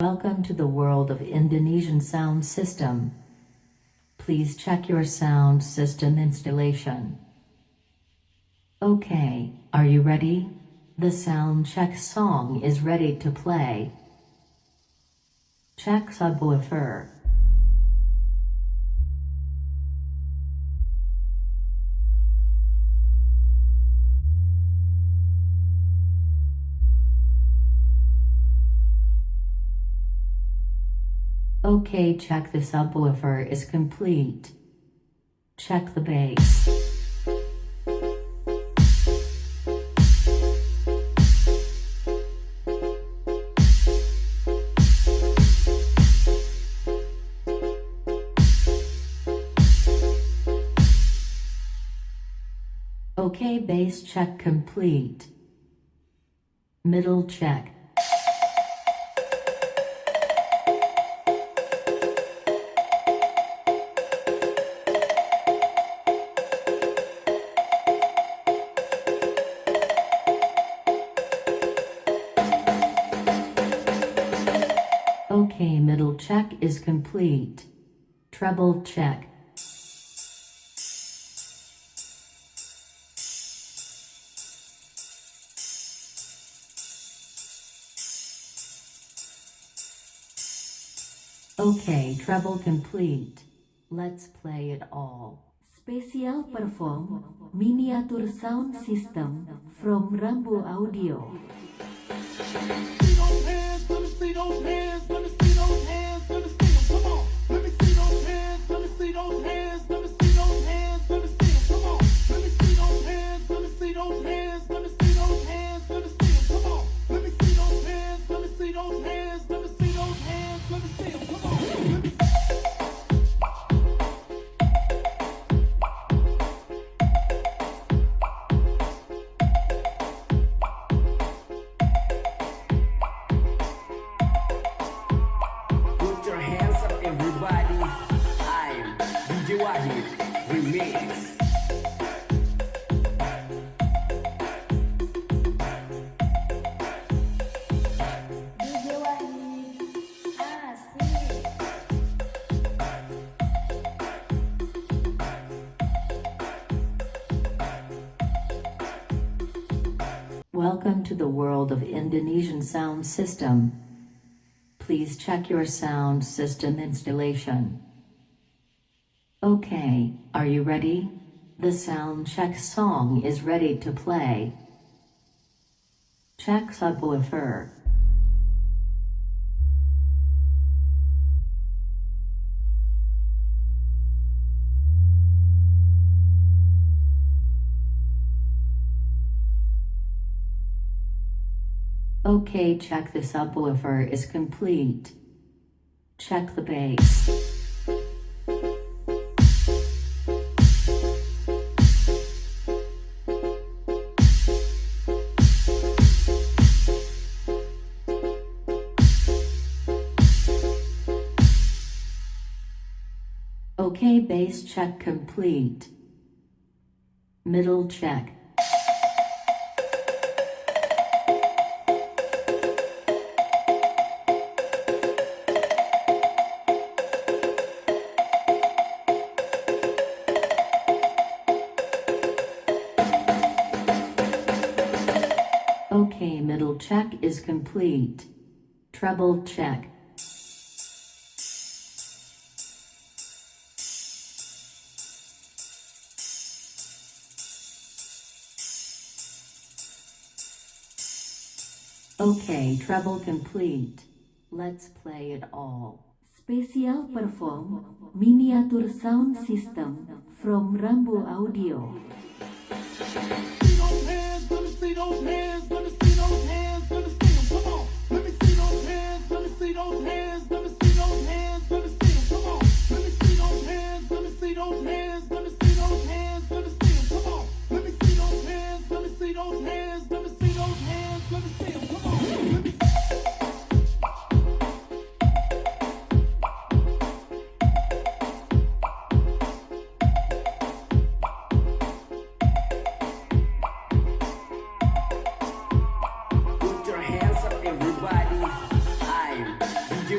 Welcome to the world of Indonesian sound system. Please check your sound system installation. Okay, are you ready? The sound check song is ready to play. Check subwoofer. Okay, check the subwoofer is complete. Check the bass. Okay, bass check complete. Middle check. Okay, middle check is complete. Treble check. Okay, treble complete. Let's play it all. Special perform miniature sound system from Rambo Audio. Let me see those hands, let me see those hands, let me see them, come on. Let me see those hands, let me see those hands, let me see those hands, let me see them, come on. Let me see those hands, let me see those hands, let me see those hands, let me see them, come on. Let me see those hands, let me see those hands, let me see those hands, let me see them, come on. Let me remix. Welcome to the world of Indonesian sound system. Please check your sound system installation. Okay, are you ready? The sound check song is ready to play. Check subwoofer. Okay, check the subwoofer is complete. Check the bass. Okay, bass check complete. Middle check. Okay, middle check is complete. Treble check. Okay, treble complete. Let's play it all. Special perform miniature sound system from Rambo Audio. Let me see those hands, let me see those hands, let me see them, come on. Let me see those hands, let me see those hands, let me see those hands, let me see them, come on. Let me see those hands, let me see those hands, let me see those hands, let me see them, come on. Let me see those hands, let me see those hands, let me see those hands, let me see them, come on. Let me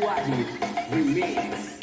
Wadney Remix.